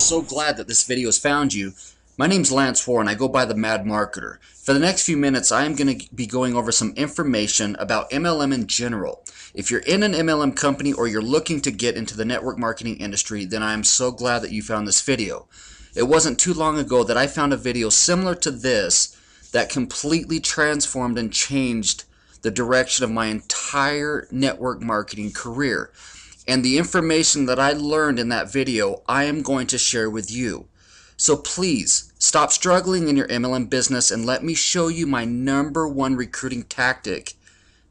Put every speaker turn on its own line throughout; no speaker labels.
So glad that this video has found you. My name's Lance Warren. I go by the Mad Marketer. For the next few minutes, I am going to be going over some information about MLM in general. If you're in an MLM company or you're looking to get into the network marketing industry, then I am so glad that you found this video. It wasn't too long ago that I found a video similar to this that completely transformed and changed the direction of my entire network marketing career. And the information that I learned in that video, I am going to share with you. So please, stop struggling in your MLM business and let me show you my #1 recruiting tactic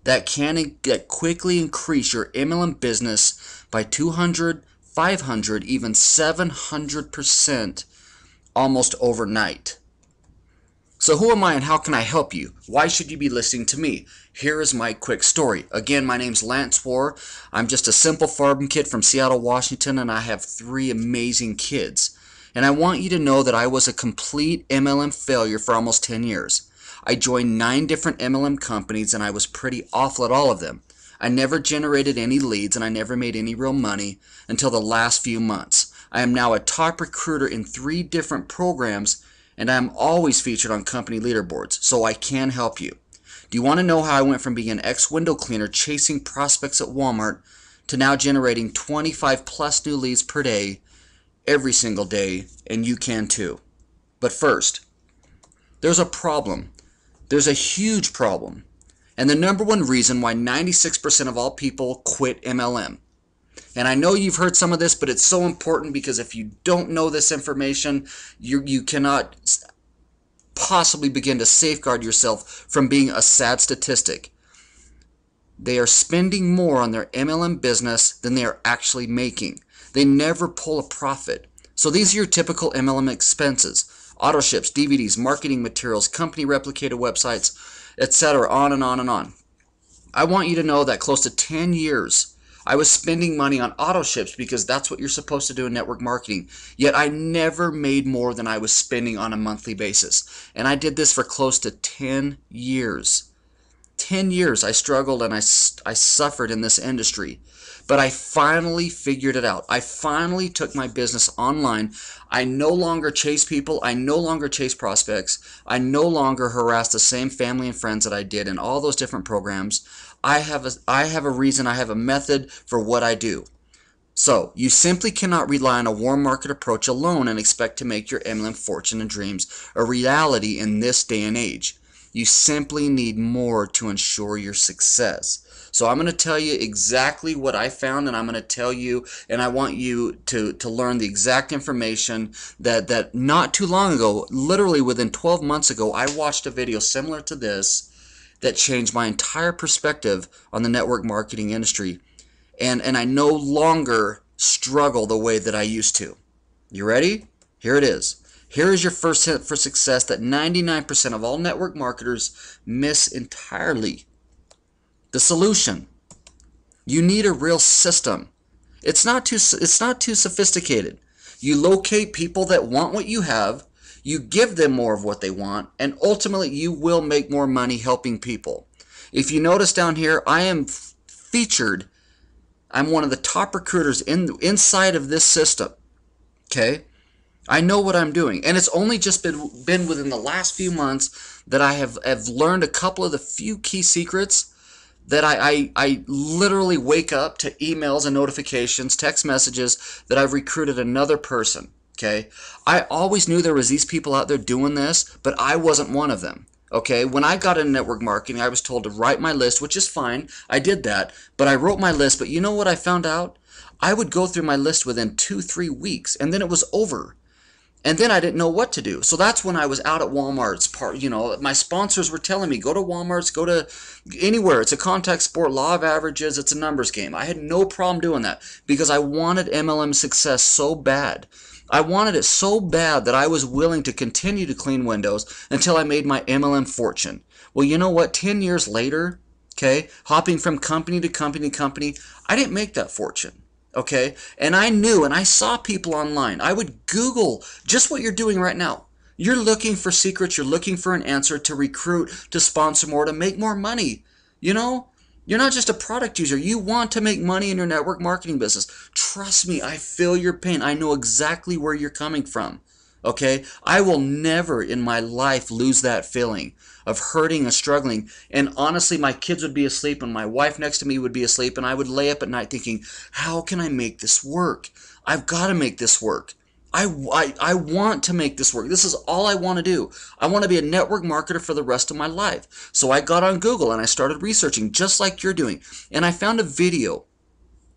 that can quickly increase your MLM business by 200, 500, even 700% almost overnight. So who am I and how can I help you? Why should you be listening to me? Here is my quick story. Again, my name's Lance Warren. I'm just a simple farm kid from Seattle, Washington, and I have 3 amazing kids. And I want you to know that I was a complete MLM failure for almost 10 years. I joined 9 different MLM companies and I was pretty awful at all of them. I never generated any leads and I never made any real money until the last few months. I am now a top recruiter in 3 different programs and I am always featured on company leaderboards, so I can help you. Do you want to know how I went from being an ex-window cleaner chasing prospects at Walmart to now generating 25 plus new leads per day, every single day, and you can too? But first, there's a problem. There's a huge problem. And the #1 reason why 96% of all people quit MLM. And I know you've heard some of this, but it's so important because if you don't know this information, you cannot possibly begin to safeguard yourself from being a sad statistic. They are spending more on their MLM business than they are actually making. They never pull a profit. So these are your typical MLM expenses: auto ships, DVDs, marketing materials, company replicated websites, etc., on and on and on. I want you to know that close to 10 years I was spending money on auto ships because that's what you're supposed to do in network marketing. Yet I never made more than I was spending on a monthly basis. And I did this for close to 10 years. 10 years I struggled and I suffered in this industry. But I finally figured it out. I finally took my business online. I no longer chase people. I no longer chase prospects. I no longer harass the same family and friends that I did in all those different programs. I have a reason. I have a method for what I do. So you simply cannot rely on a warm market approach alone and expect to make your MLM fortune and dreams a reality in this day and age. You simply need more to ensure your success. So I'm going to tell you exactly what I found, and I'm going to tell you, and I want you to learn the exact information that not too long ago, literally within 12 months ago, I watched a video similar to this that changed my entire perspective on the network marketing industry. And I no longer struggle the way that I used to. You ready? Here it is. Here is your first hint for success that 99% of all network marketers miss entirely. The solution. You need a real system. It's not too sophisticated. You locate people that want what you have, you give them more of what they want, and ultimately you will make more money helping people. If you notice down here, I am featured. I'm one of the top recruiters inside of this system. Okay? I know what I'm doing, and it's only just been within the last few months that I have learned a couple of the few key secrets that I literally wake up to emails and notifications, text messages that I've recruited another person. Okay, I always knew there was these people out there doing this, but I wasn't one of them. Okay, when I got into network marketing, I was told to write my list, which is fine. I did that, but I wrote my list. But you know what I found out? I would go through my list within 2-3 weeks, and then it was over. And then I didn't know what to do. So that's when I was out at Walmart's. My sponsors were telling me, go to Walmart's, go to anywhere. It's a contact sport, law of averages, it's a numbers game. I had no problem doing that because I wanted MLM success so bad. I wanted it so bad that I was willing to continue to clean windows until I made my MLM fortune. Well, you know what? 10 years later, okay, hopping from company to company to company, I didn't make that fortune. Okay, and I knew, and I saw people online. I would Google just what you're doing right now. You're looking for secrets. You're looking for an answer to recruit, to sponsor more, to make more money. You know, You're not just a product user. You want to make money in your network marketing business. Trust me, I feel your pain. I know exactly where you're coming from. Okay? I will never in my life lose that feeling of hurting and struggling. And honestly, my kids would be asleep and my wife next to me would be asleep, and I would lay up at night thinking, how can I make this work? I've got to make this work. I want to make this work. This is all I want to do. I want to be a network marketer for the rest of my life. So I got on Google and I started researching just like you're doing. And I found a video.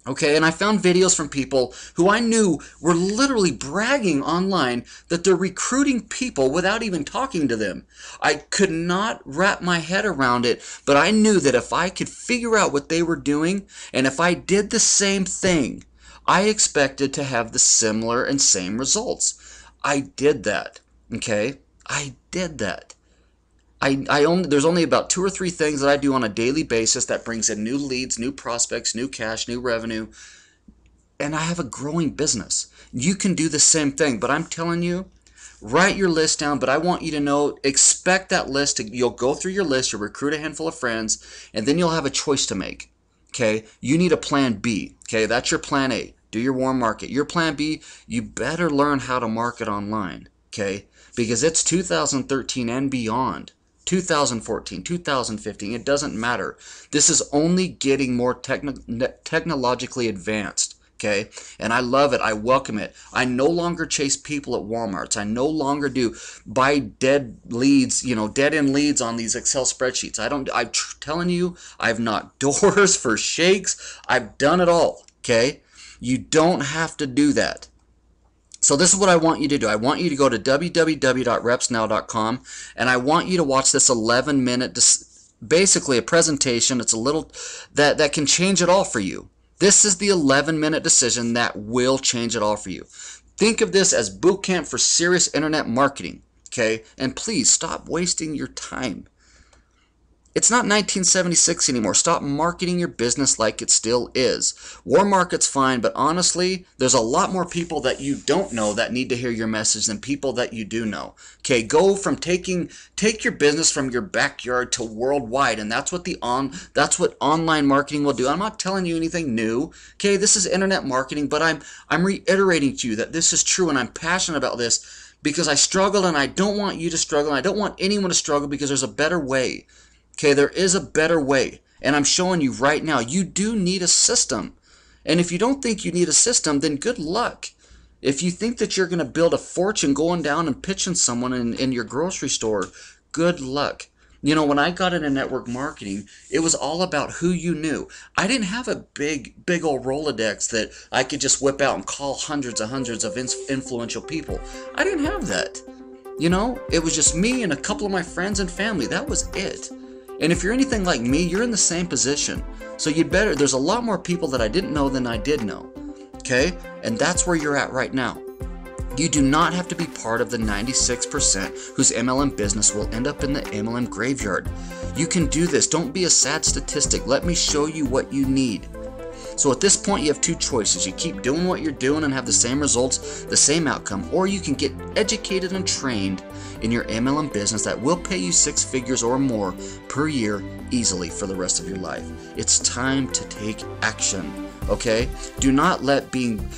Okay, and I found videos from people who I knew were literally bragging online that they're recruiting people without even talking to them. I could not wrap my head around it, but I knew that if I could figure out what they were doing, and if I did the same thing, I expected to have the similar and same results. I did that, okay? I did that. There's only about 2 or 3 things that I do on a daily basis that brings in new leads, new prospects, new cash, new revenue, and I have a growing business. You can do the same thing, but I'm telling you, write your list down, but I want you to know, expect that list. You'll go through your list, you'll recruit a handful of friends, and then you'll have a choice to make. Okay, you need a plan B. Okay, that's your plan A. Do your warm market. Your plan B, you better learn how to market online. Okay, because it's 2013 and beyond. 2014, 2015, it doesn't matter. This is only getting more technologically advanced, okay? And I love it. I welcome it. I no longer chase people at Walmarts. I no longer do buy dead leads, dead end leads on these Excel spreadsheets. I'm telling you, I've knocked doors for shakes. I've done it all, okay? You don't have to do that. So this is what I want you to do. I want you to go to www.repsnow.com, and I want you to watch this 11-minute, basically a presentation. It's a little, that can change it all for you. This is the 11-minute decision that will change it all for you. Think of this as boot camp for serious internet marketing, okay? And please stop wasting your time. It's not 1976 anymore. Stop marketing your business like it still is. Warm market's fine, but honestly, there's a lot more people that you don't know that need to hear your message than people that you do know. Okay, go from take your business from your backyard to worldwide, and that's what online marketing will do. I'm not telling you anything new. Okay, this is internet marketing, but I'm reiterating to you that this is true, and I'm passionate about this because I struggle, and I don't want you to struggle, and I don't want anyone to struggle, because there's a better way. Okay, there is a better way, and I'm showing you right now. You do need a system, and if you don't think you need a system, then good luck. If you think that you're going to build a fortune going down and pitching someone in your grocery store, good luck. When I got into network marketing, it was all about who you knew. I didn't have a big old Rolodex that I could just whip out and call hundreds of influential people. I didn't have that. It was just me and a couple of my friends and family. That was it. And if you're anything like me, you're in the same position. So there's a lot more people that I didn't know than I did know. Okay? And that's where you're at right now. You do not have to be part of the 96% whose MLM business will end up in the MLM graveyard. You can do this. Don't be a sad statistic. Let me show you what you need. So at this point, you have 2 choices. You keep doing what you're doing and have the same results, the same outcome, or you can get educated and trained in your MLM business that will pay you 6 figures or more per year easily for the rest of your life. It's time to take action, okay? Do not let being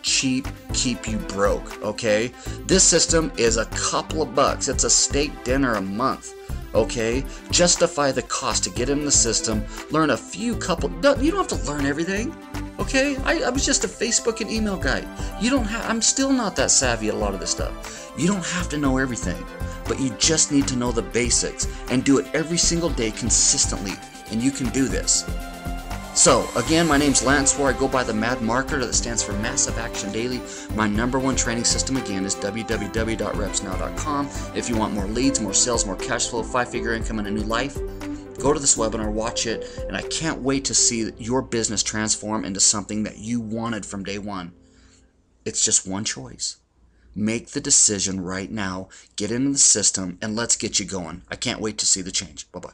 cheap keep you broke, okay? This system is a couple of bucks. It's a steak dinner a month. Okay, justify the cost to get in the system. Learn you don't have to learn everything. Okay, I was just a Facebook and email guy. I'm still not that savvy at a lot of this stuff. You don't have to know everything, but you just need to know the basics and do it every single day consistently, and you can do this. So, again, my name's Lance Ware. I go by the MAD Marketer, that stands for Massive Action Daily. My #1 training system, again, is www.repsnow.com. If you want more leads, more sales, more cash flow, 5-figure income, and a new life, go to this webinar, watch it, and I can't wait to see your business transform into something that you wanted from day one. It's just one choice. Make the decision right now, get into the system, and let's get you going. I can't wait to see the change. Bye-bye.